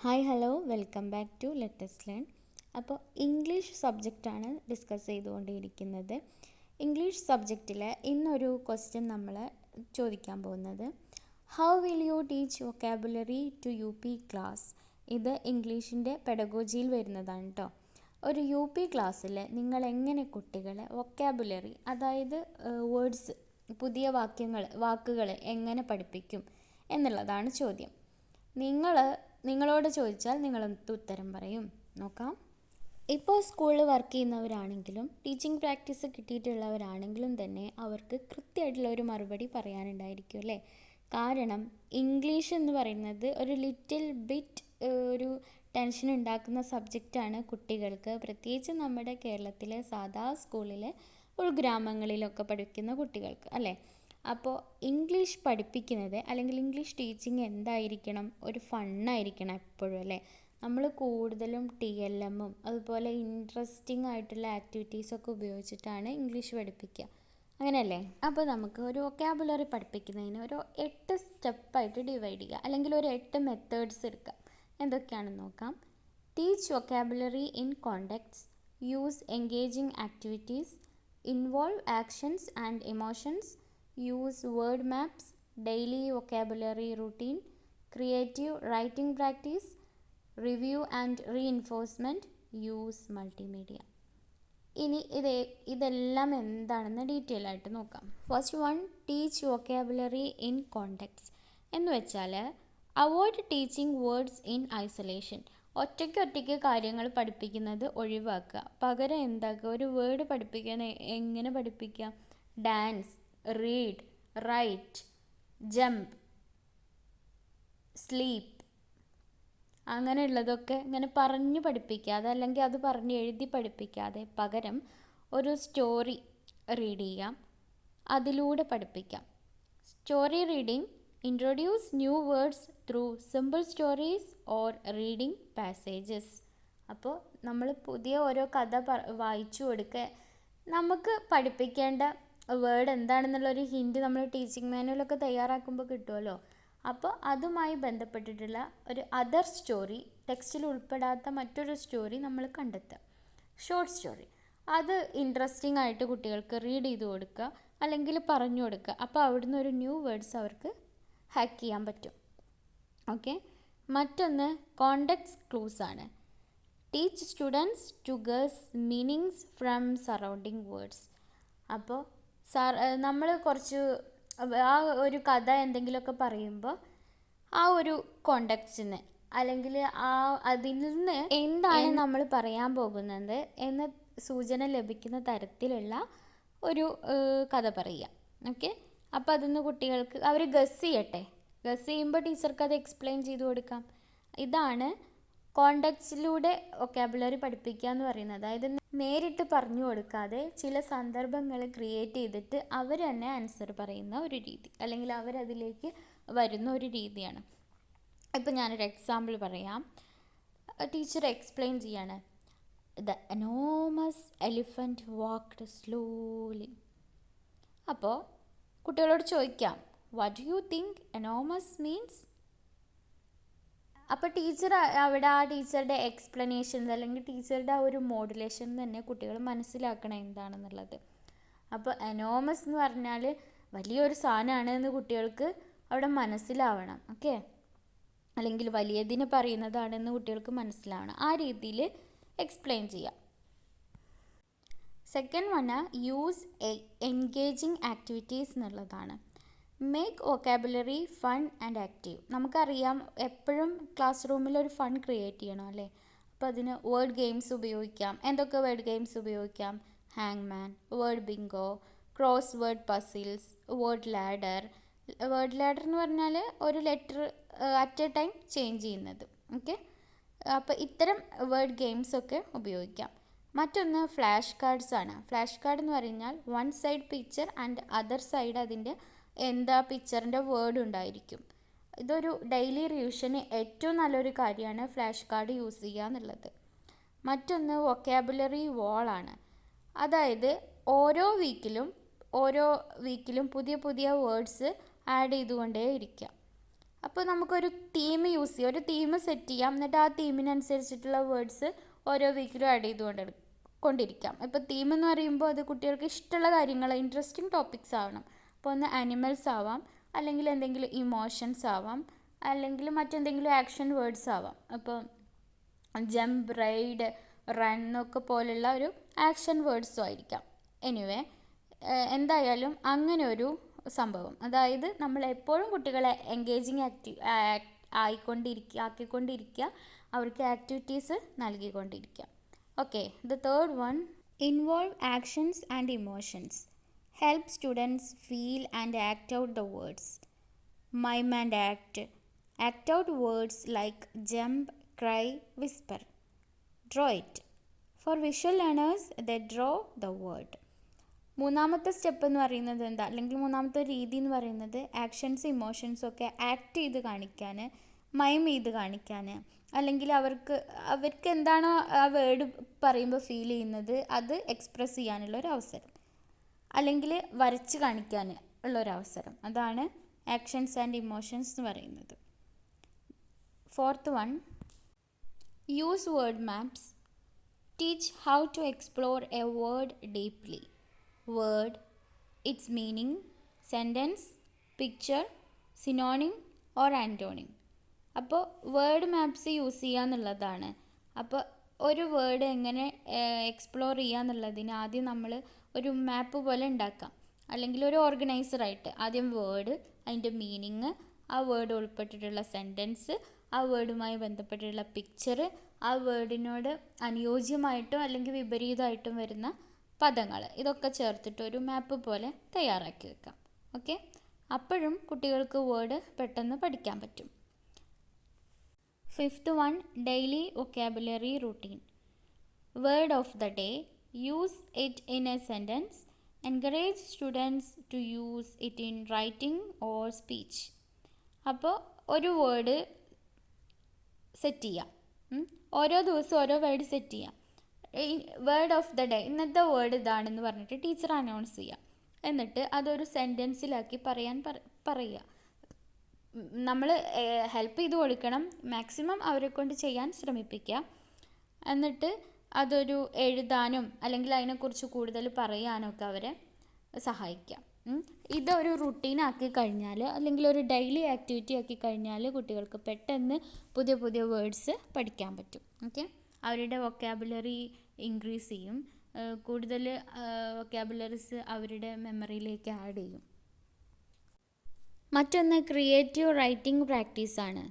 Hi hello welcome back to let's learn. അപ്പോൾ English സബ്ജക്റ്റാണ് discuss ചെയ്തുകൊണ്ടിരിക്കുന്നത്. ഇംഗ്ലീഷ് സബ്ജക്റ്റിൽ ഇന്നൊരു ക്വസ്റ്റ്യൻ നമ്മൾ ചോദിക്കാൻ പോകുന്നത് how will you teach vocabulary to U P class. ഇത് ഇംഗ്ലീഷിൻ്റെ പെഡഗോജിയിൽ വരുന്നതാണ് കേട്ടോ. ഒരു യു പി ക്ലാസ്സിൽ നിങ്ങൾ എങ്ങനെ കുട്ടികളെ വൊക്കാബുലറി, അതായത് വേർഡ്സ്, പുതിയ വാക്കുകൾ എങ്ങനെ പഠിപ്പിക്കും എന്നുള്ളതാണ് ചോദ്യം. നിങ്ങളോട് ചോദിച്ചാൽ നിങ്ങളെന്ത് ഉത്തരം പറയും? നോക്കാം. ഇപ്പോൾ സ്കൂളിൽ വർക്ക് ചെയ്യുന്നവരാണെങ്കിലും ടീച്ചിങ് പ്രാക്ടീസ് കിട്ടിയിട്ടുള്ളവരാണെങ്കിലും തന്നെ അവർക്ക് കൃത്യമായിട്ടുള്ള ഒരു മറുപടി പറയാനുണ്ടായിരിക്കും അല്ലേ? കാരണം ഇംഗ്ലീഷ് എന്ന് പറയുന്നത് ഒരു ലിറ്റിൽ ബിറ്റ് ഒരു ടെൻഷൻ ഉണ്ടാക്കുന്ന സബ്ജക്റ്റാണ് കുട്ടികൾക്ക്, പ്രത്യേകിച്ച് നമ്മുടെ കേരളത്തിലെ സാധാ സ്കൂളിലെ ഉൾഗ്രാമങ്ങളിലൊക്കെ പഠിക്കുന്ന കുട്ടികൾക്ക് അല്ലേ? അപ്പോൾ ഇംഗ്ലീഷ് പഠിപ്പിക്കുന്നത് അല്ലെങ്കിൽ ഇംഗ്ലീഷ് ടീച്ചിങ് എന്തായിരിക്കണം? ഒരു ഫണ്ണായിരിക്കണം എപ്പോഴും അല്ലേ? നമ്മൾ കൂടുതലും TLM അതുപോലെ ഇൻട്രസ്റ്റിംഗ് ആയിട്ടുള്ള ആക്ടിവിറ്റീസൊക്കെ ഉപയോഗിച്ചിട്ടാണ് ഇംഗ്ലീഷ് പഠിപ്പിക്കുക, അങ്ങനെയല്ലേ? അപ്പോൾ നമുക്ക് ഒരു വൊക്കാബുലറി പഠിപ്പിക്കുന്നതിന് ഒരു 8 സ്റ്റെപ്പായിട്ട് ഡിവൈഡ് ചെയ്യുക, അല്ലെങ്കിൽ ഒരു 8 മെത്തേഡ്സ് എടുക്കാം. എന്തൊക്കെയാണെന്ന് നോക്കാം. Teach vocabulary in context, use engaging activities, involve actions and emotions, use word maps, daily vocabulary routine, creative writing practice, review and reinforcement, use multimedia. ഇനി ഇതെല്ലാം എന്താണെന്ന് ഡീറ്റെയിൽ ആയിട്ട് നോക്കാം. First one, teach vocabulary in context എന്ന് വെച്ചാൽ avoid teaching words in isolation. ഒറ്റയ്ക്ക് കാര്യങ്ങൾ പഠിപ്പിക്കുന്നത് ഒഴിവാക്കുക. പകരം എന്താക്കുക, ഒരു വേർഡ് പഠിപ്പിക്കാൻ എങ്ങനെ പഠിപ്പിക്കാം? Dance, read, write, jump, sleep, അങ്ങനെയുള്ളതൊക്കെ ഇങ്ങനെ പറഞ്ഞ് പഠിപ്പിക്കാതെ, അല്ലെങ്കിൽ അത് പറഞ്ഞ് എഴുതി പഠിപ്പിക്കാതെ പകരം ഒരു സ്റ്റോറി റീഡ് ചെയ്യാം, അതിലൂടെ പഠിപ്പിക്കാം. Story reading, introduce new words through simple stories or reading passages. അപ്പോൾ നമ്മൾ പുതിയ ഓരോ കഥ വായിച്ചു കൊടുക്കുക. നമുക്ക് പഠിപ്പിക്കേണ്ട വേർഡ് എന്താണെന്നുള്ളൊരു ഹിൻറ്റ് നമ്മൾ ടീച്ചിങ് മാനുവലൊക്കെ തയ്യാറാക്കുമ്പോൾ കിട്ടുമല്ലോ. അപ്പോൾ അതുമായി ബന്ധപ്പെട്ടിട്ടുള്ള ഒരു അതർ സ്റ്റോറി, ടെക്സ്റ്റിൽ ഉൾപ്പെടാത്ത മറ്റൊരു സ്റ്റോറി നമ്മൾ കണ്ടെത്തുക. ഷോർട്ട് സ്റ്റോറി, അത് ഇൻട്രസ്റ്റിംഗ് ആയിട്ട് കുട്ടികൾക്ക് റീഡ് ചെയ്ത് കൊടുക്കുക, അല്ലെങ്കിൽ പറഞ്ഞു കൊടുക്കുക. അപ്പോൾ അവിടുന്ന് ഒരു ന്യൂ വേർഡ്സ് അവർക്ക് ഹാക്ക് ചെയ്യാൻ പറ്റും. ഓക്കെ. മറ്റൊന്ന് കോണ്ടെക്സ്റ്റ് ക്ലൂസ് ആണ്. Teach students to guess meanings from surrounding words. അപ്പോൾ നമ്മൾ കുറച്ച് ആ ഒരു കഥ എന്തെങ്കിലുമൊക്കെ പറയുമ്പോൾ ആ ഒരു കോണ്ടെക്സ്റ്റിന്, അല്ലെങ്കിൽ അതിൽ നിന്ന് എന്താണ് നമ്മൾ പറയാൻ പോകുന്നത് എന്ന സൂചന ലഭിക്കുന്ന തരത്തിലുള്ള ഒരു കഥ പറയുക. ഓക്കെ. അപ്പോൾ അതിന്ന് കുട്ടികൾക്ക് അവർ ഗസ് ചെയ്യട്ടെ. ഗസ് ചെയ്യുമ്പോൾ ടീച്ചർക്ക് അത് എക്സ്പ്ലെയിൻ ചെയ്ത് കൊടുക്കാം. ഇതാണ് കോണ്ടെക്സ്റ്റിലൂടെ വൊക്കാബുലറി പഠിപ്പിക്കുക എന്ന് പറയുന്നത്. അതായത് നേരിട്ട് പറഞ്ഞു കൊടുക്കാതെ ചില സന്ദർഭങ്ങൾ ക്രിയേറ്റ് ചെയ്തിട്ട് അവർ തന്നെ ആൻസർ പറയുന്ന ഒരു രീതി, അല്ലെങ്കിൽ അവരതിലേക്ക് വരുന്ന ഒരു രീതിയാണ്. ഇപ്പോൾ ഞാനൊരു എക്സാമ്പിൾ പറയാം. ടീച്ചർ എക്സ്പ്ലെയിൻ ചെയ്യാണ്. The enormous elephant walked slowly. അപ്പോൾ കുട്ടികളോട് ചോദിക്കാം, what do you think enormous means? അപ്പോൾ ടീച്ചർ അവിടെ ആ ടീച്ചറുടെ എക്സ്പ്ലനേഷൻ, അല്ലെങ്കിൽ ടീച്ചറുടെ ആ ഒരു മോഡുലേഷൻ തന്നെ കുട്ടികൾ മനസ്സിലാക്കണം എന്താണെന്നുള്ളത്. അപ്പോൾ എനോമസ് എന്ന് പറഞ്ഞാൽ വലിയൊരു സാധനമാണ് എന്ന് കുട്ടികൾക്ക് അവിടെ മനസ്സിലാവണം. ഓക്കെ. അല്ലെങ്കിൽ വലിയതിന് പറയുന്നതാണെന്ന് കുട്ടികൾക്ക് മനസ്സിലാവണം. ആ രീതിയിൽ എക്സ്പ്ലെയിൻ ചെയ്യാം. Second one use engaging activities എന്നുള്ളതാണ്. Make vocabulary fun and active. നമുക്കറിയാം എപ്പോഴും ക്ലാസ് റൂമിൽ ഒരു ഫൺ ക്രിയേറ്റ് ചെയ്യണം അല്ലേ? അപ്പോൾ അതിന് വേർഡ് ഗെയിംസ് ഉപയോഗിക്കാം. എന്തൊക്കെ വേർഡ് ഗെയിംസ് ഉപയോഗിക്കാം? ഹാങ് മാൻ, word bingo, crossword puzzles, word ladder. Word ladder എന്ന് പറഞ്ഞാൽ ഒരു letter at a time change ചെയ്യുന്നത്. ഓക്കെ. അപ്പോൾ ഇത്തരം വേർഡ് ഗെയിംസൊക്കെ ഉപയോഗിക്കാം. മറ്റൊന്ന് ഫ്ലാഷ് കാർഡ്സ് ആണ്. ഫ്ലാഷ് കാർഡ് എന്ന് പറഞ്ഞാൽ one side picture and other side അതിൻ്റെ പിക്ചറിൻ്റെ വേർഡ് ഉണ്ടായിരിക്കും. ഇതൊരു ഡെയിലി റിവിഷന് ഏറ്റവും നല്ലൊരു കാര്യമാണ് ഫ്ലാഷ് കാർഡ് യൂസ് ചെയ്യുക എന്നുള്ളത്. മറ്റൊന്ന് വൊക്കാബുലറി വാളാണ്. അതായത് ഓരോ വീക്കിലും പുതിയ പുതിയ വേർഡ്സ് ആഡ് ചെയ്തുകൊണ്ടേ ഇരിക്കുക. അപ്പോൾ നമുക്കൊരു തീം യൂസ് ചെയ്യാം, ഒരു തീം സെറ്റ് ചെയ്യാം. എന്നിട്ട് ആ തീമിനനുസരിച്ചിട്ടുള്ള വേർഡ്സ് ഓരോ വീക്കിലും ആഡ് കൊണ്ടിരിക്കാം. ഇപ്പോൾ തീം എന്ന് പറയുമ്പോൾ അത് കുട്ടികൾക്ക് ഇഷ്ടമുള്ള കാര്യങ്ങൾ, ഇൻട്രസ്റ്റിംഗ് ടോപ്പിക്സ് ആവണം. അപ്പോൾ ഒന്ന് ആനിമൽസ് ആവാം, അല്ലെങ്കിൽ എന്തെങ്കിലും ഇമോഷൻസ് ആവാം, അല്ലെങ്കിൽ മറ്റെന്തെങ്കിലും ആക്ഷൻ വേർഡ്സ് ആവാം. അപ്പോൾ ജമ്പ്, റൈഡ്, റൺ ഒക്കെ പോലുള്ള ഒരു ആക്ഷൻ വേർഡ്സും ആയിരിക്കാം. എനിവേ, എന്തായാലും അങ്ങനെ ഒരു സംഭവം, അതായത് നമ്മൾ എപ്പോഴും കുട്ടികളെ എൻഗേജിങ് ആക്കിക്കൊണ്ടിരിക്കുക, അവർക്ക് ആക്ടിവിറ്റീസ് നൽകിക്കൊണ്ടിരിക്കുക. Okay, the third one, involve actions and emotions, help students feel and act out the words. Mime and act out words like jump, cry, whisper. Draw it. For visual learners, they draw the word. മൂന്നാമത്തെ step എന്ന് പറയുന്നത് എന്താ, അല്ലെങ്കിൽ മൂന്നാമത്തെ രീതി എന്ന് പറയുന്നത് actions ഇമോഷൻസും ഒക്കെ ആക്ട് ചെയ്ത് കാണിക്കാൻ, മൈം ചെയ്ത് കാണിക്കാൻ, അല്ലെങ്കിൽ അവർക്ക് എന്താണോ ആ വേർഡ് പറയുമ്പോൾ ഫീൽ ചെയ്യുന്നത് അത് എക്സ്പ്രസ് ചെയ്യാനുള്ളൊരു അവസരം, അല്ലെങ്കിൽ വരച്ച് കാണിക്കാൻ ഉള്ളൊരവസരം. അതാണ് ആക്ഷൻസ് ആൻഡ് ഇമോഷൻസ് എന്ന് പറയുന്നത്. Fourth one, use word maps. Teach how to explore a word deeply. Word, its meaning, sentence, picture, synonym or antonym. അപ്പോൾ വേർഡ് മാപ്സ് യൂസ് ചെയ്യുക എന്നുള്ളതാണ്. അപ്പോൾ ഒരു വേർഡ് എങ്ങനെ എക്സ്പ്ലോർ ചെയ്യുക എന്നുള്ളതിന് ആദ്യം നമ്മൾ ഒരു മാപ്പ് പോലെ ഉണ്ടാക്കാം, അല്ലെങ്കിൽ ഒരു ഓർഗനൈസറായിട്ട് ആദ്യം വേർഡ്, അതിൻ്റെ മീനിങ്, ആ വേർഡ് ഉൾപ്പെട്ടിട്ടുള്ള സെൻറ്റൻസ്, ആ വേർഡുമായി ബന്ധപ്പെട്ടിട്ടുള്ള പിക്ചർ, ആ വേർഡിനോട് അനുയോജ്യമായിട്ടും അല്ലെങ്കിൽ വിപരീതമായിട്ടും വരുന്ന പദങ്ങൾ, ഇതൊക്കെ ചേർത്തിട്ട് ഒരു മാപ്പ് പോലെ തയ്യാറാക്കി വെക്കാം. ഓക്കെ, അപ്പോഴും കുട്ടികൾക്ക് വേർഡ് പെട്ടെന്ന് പഠിക്കാൻ പറ്റും. Fifth one, daily vocabulary routine. Word of the day, use it in a sentence, encourage students to use it in writing or speech. അപ്പോൾ ഒരു വേർഡ് സെറ്റ് ചെയ്യാം, ഓരോ ദിവസവും ഓരോ വേർഡ് സെറ്റ് ചെയ്യാം. വേർഡ് ഓഫ് ദ ഡേ, ഇന്നത്തെ word ഇതാണെന്ന് പറഞ്ഞിട്ട് ടീച്ചർ അനൗൺസ് ചെയ്യാം. എന്നിട്ട് അതൊരു സെൻറ്റൻസിലാക്കി പറയുക. നമ്മൾ ഹെൽപ്പ് ചെയ്ത് കൊടുക്കണം, മാക്സിമം അവരെ കൊണ്ട് ചെയ്യാൻ ശ്രമിപ്പിക്കുക. എന്നിട്ട് അതൊരു എഴുതാനും അല്ലെങ്കിൽ അതിനെക്കുറിച്ച് കൂടുതൽ പറയാനൊക്കെ അവരെ സഹായിക്കാം. ഇതൊരു റുട്ടീനാക്കി കഴിഞ്ഞാൽ, അല്ലെങ്കിൽ ഒരു ഡെയിലി ആക്ടിവിറ്റി ആക്കി കഴിഞ്ഞാൽ കുട്ടികൾക്ക് പെട്ടെന്ന് പുതിയ പുതിയ വേർഡ്സ് പഠിക്കാൻ പറ്റും. ഓക്കെ, അവരുടെ വൊക്കാബുലറി ഇൻക്രീസ് ചെയ്യും, കൂടുതൽ വൊക്കാബുലറീസ് അവരുടെ മെമ്മറിയിലേക്ക് ആഡ് ചെയ്യും. മറ്റൊന്ന് ക്രിയേറ്റീവ് റൈറ്റിംഗ് പ്രാക്ടീസാണ്.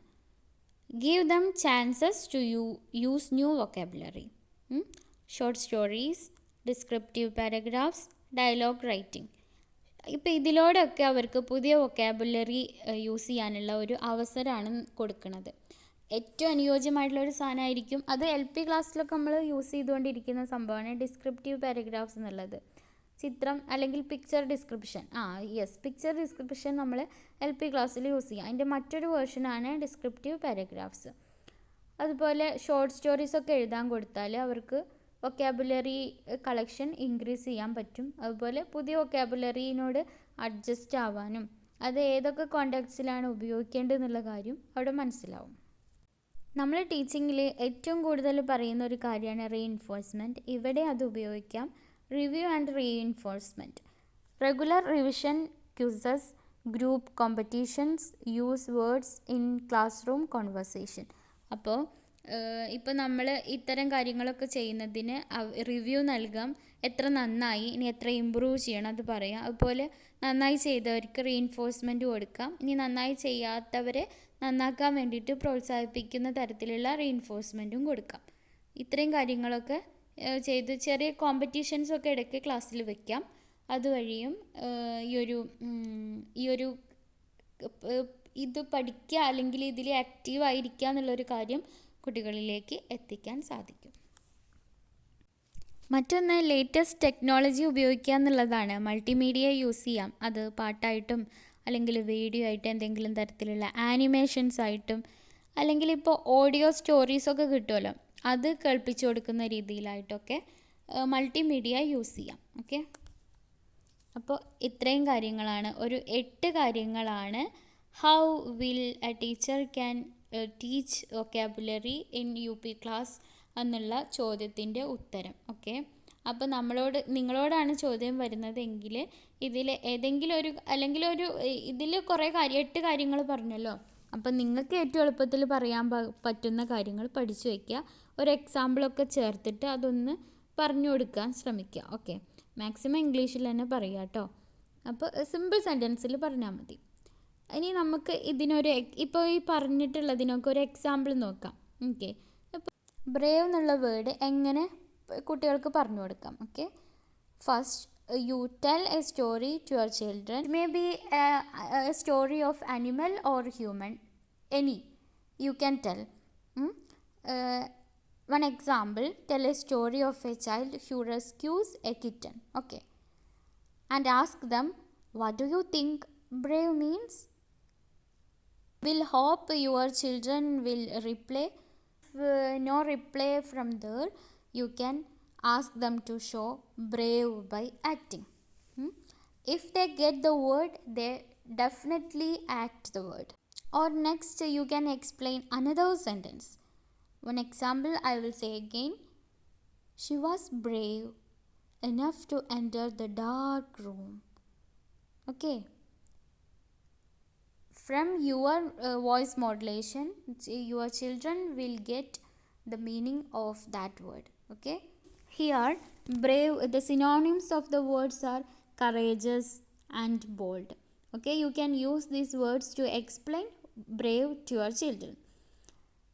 Give them chances to use new vocabulary. Short stories, descriptive paragraphs, dialogue writing. ഇപ്പോൾ ഇതിലൂടെയൊക്കെ അവർക്ക് പുതിയ വൊക്കാബുലറി യൂസ് ചെയ്യാനുള്ള ഒരു അവസരമാണ് കൊടുക്കുന്നത്. ഏറ്റവും അനുയോജ്യമായിട്ടുള്ളൊരു സാധനമായിരിക്കും അത്. LP ക്ലാസ്സിലൊക്കെ നമ്മൾ യൂസ് ചെയ്തുകൊണ്ടിരിക്കുന്ന സംഭവമാണ് ഡിസ്ക്രിപ്റ്റീവ് പാരഗ്രാഫ്സ് എന്നുള്ളത്. ചിത്രം അല്ലെങ്കിൽ പിക്ചർ ഡിസ്ക്രിപ്ഷൻ. പിക്ചർ ഡിസ്ക്രിപ്ഷൻ നമ്മൾ LP ക്ലാസ്സിൽ യൂസ് ചെയ്യാം. അതിൻ്റെ മറ്റൊരു വേർഷനാണ് ഡിസ്ക്രിപ്റ്റീവ് പാരഗ്രാഫ്സ്. അതുപോലെ ഷോർട്ട് സ്റ്റോറീസൊക്കെ എഴുതാൻ കൊടുത്താൽ അവർക്ക് വൊക്കാബുലറി കളക്ഷൻ ഇൻക്രീസ് ചെയ്യാൻ പറ്റും. അതുപോലെ പുതിയ വൊക്കാബുലറിനോട് അഡ്ജസ്റ്റ് ആവാനും അത് ഏതൊക്കെ കോണ്ടെക്സ്റ്റിലാണ് ഉപയോഗിക്കേണ്ടതെന്നുള്ള കാര്യം അവിടെ മനസ്സിലാവും. നമ്മൾ ടീച്ചിങ്ങിൽ ഏറ്റവും കൂടുതൽ പറയുന്ന ഒരു കാര്യമാണ് റീഇൻഫോഴ്സ്മെൻറ്റ്. ഇവിടെ അത് ഉപയോഗിക്കാം. Review and reinforcement, regular revision, quizzes, group competitions, use words in class room conversation. അപ്പോൾ ഇപ്പോൾ നമ്മൾ ഇത്തരം കാര്യങ്ങളൊക്കെ ചെയ്യുന്നതിന് റിവ്യൂ നൽകാം, എത്ര നന്നായി, ഇനി എത്ര ഇമ്പ്രൂവ് ചെയ്യണം അത് പറയാം. അതുപോലെ നന്നായി ചെയ്തവർക്ക് റീഇൻഫോഴ്സ്മെൻറ്റ് കൊടുക്കാം. ഇനി നന്നായി ചെയ്യാത്തവരെ നന്നാക്കാൻ വേണ്ടിയിട്ട് പ്രോത്സാഹിപ്പിക്കുന്ന തരത്തിലുള്ള റീഇൻഫോഴ്സ്മെൻറ്റും കൊടുക്കാം. ഇത്രയും കാര്യങ്ങളൊക്കെ ചെയ്ത് ചെറിയ കോമ്പറ്റീഷൻസൊക്കെ ഇടയ്ക്ക് ക്ലാസ്സിൽ വെക്കാം. അതുവഴിയും ഇത് പഠിക്കുക അല്ലെങ്കിൽ ഇതിൽ ആക്റ്റീവ് ആയിരിക്കുക എന്നുള്ളൊരു കാര്യം കുട്ടികളിലേക്ക് എത്തിക്കാൻ സാധിക്കും. മറ്റൊന്ന് ലേറ്റസ്റ്റ് ടെക്നോളജി ഉപയോഗിക്കുക എന്നുള്ളതാണ്. മൾട്ടിമീഡിയ യൂസ് ചെയ്യാം. അത് പാട്ടായിട്ടും അല്ലെങ്കിൽ വീഡിയോ ആയിട്ട് എന്തെങ്കിലും തരത്തിലുള്ള ആനിമേഷൻസ് ആയിട്ടും, അല്ലെങ്കിൽ ഇപ്പോൾ ഓഡിയോ സ്റ്റോറീസൊക്കെ കിട്ടുമല്ലോ, അത് കേൾപ്പിച്ചു കൊടുക്കുന്ന രീതിയിലായിട്ടൊക്കെ മൾട്ടിമീഡിയ യൂസ് ചെയ്യാം. ഓക്കെ, അപ്പോൾ ഇത്രയും കാര്യങ്ങളാണ്, ഒരു 8 കാര്യങ്ങളാണ് how will A teacher can teach vocabulary in UP class എന്നുള്ള ചോദ്യത്തിൻ്റെ ഉത്തരം. ഓക്കെ, അപ്പോൾ നിങ്ങളോടാണ് ചോദ്യം വരുന്നതെങ്കിൽ ഇതിൽ ഏതെങ്കിലും ഒരു അല്ലെങ്കിൽ ഇതിൽ കുറേ 8 കാര്യങ്ങൾ പറഞ്ഞല്ലോ. അപ്പം നിങ്ങൾക്ക് ഏറ്റവും എളുപ്പത്തിൽ പറയാൻ പറ്റുന്ന കാര്യങ്ങൾ പഠിച്ചു വയ്ക്കുക. ഒരു എക്സാമ്പിളൊക്കെ ചേർത്തിട്ട് അതൊന്ന് പറഞ്ഞു കൊടുക്കാൻ ശ്രമിക്കുക. ഓക്കെ, മാക്സിമം ഇംഗ്ലീഷിൽ തന്നെ പറയുക കേട്ടോ. അപ്പോൾ സിമ്പിൾ സെൻറ്റൻസിൽ പറഞ്ഞാൽ മതി. ഇനി നമുക്ക് ഇപ്പോൾ ഈ പറഞ്ഞിട്ടുള്ളതിനൊക്കെ ഒരു എക്സാമ്പിൾ നോക്കാം. ഓക്കെ, ഇപ്പോൾ ബ്രേവ് എന്നുള്ള വേർഡ് എങ്ങനെ കുട്ടികൾക്ക് പറഞ്ഞു കൊടുക്കാം. Okay, first you tell a story to your children. It may be a story of animal or human, any you can tell. One example, tell a story of a child who rescues a kitten. Okay, and ask them, what do you think brave means? Will hope your children will reply. If no reply from there, you can ask them to show brave by acting. If they get the word, they definitely act the word. Or next, you can explain another sentence. One example I will say again. She was brave enough to enter the dark room. Okay, from your voice modulation, your children will get the meaning of that word. Okay, here brave, the synonyms of the words are courageous and bold. Okay, you can use these words to explain brave to your children.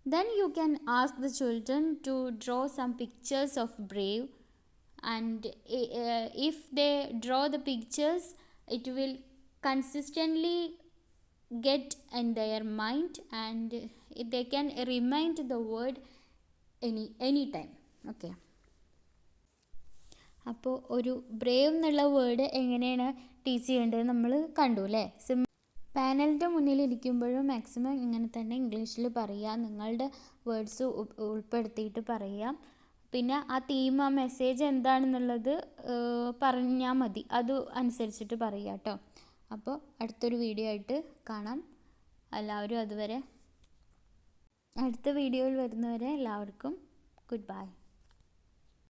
Then you can ask the children to draw some pictures of brave, and if they draw the pictures, it will consistently get in their mind, and they can remind the word anytime. Okay, അപ്പോൾ ഒരു Brave എന്നുള്ള word എങ്ങനെയാണ് teach ചെയ്യേണ്ടത് നമ്മൾ കണ്ടു അല്ലേ. പാനലിൻ്റെ മുന്നിൽ ഇരിക്കുമ്പോഴും മാക്സിമം ഇങ്ങനെ തന്നെ ഇംഗ്ലീഷിൽ പറയുക, നിങ്ങളുടെ വേർഡ്സ് ഉൾപ്പെടുത്തിയിട്ട് പറയുക. പിന്നെ ആ തീം, ആ മെസ്സേജ് എന്താണെന്നുള്ളത് പറഞ്ഞാൽ മതി, അത് അനുസരിച്ചിട്ട് പറയുക കേട്ടോ. അപ്പോൾ അടുത്തൊരു വീഡിയോ ആയിട്ട് കാണാം എല്ലാവരും. അടുത്ത വീഡിയോയിൽ വരുന്നവരെ എല്ലാവർക്കും ഗുഡ് ബൈ.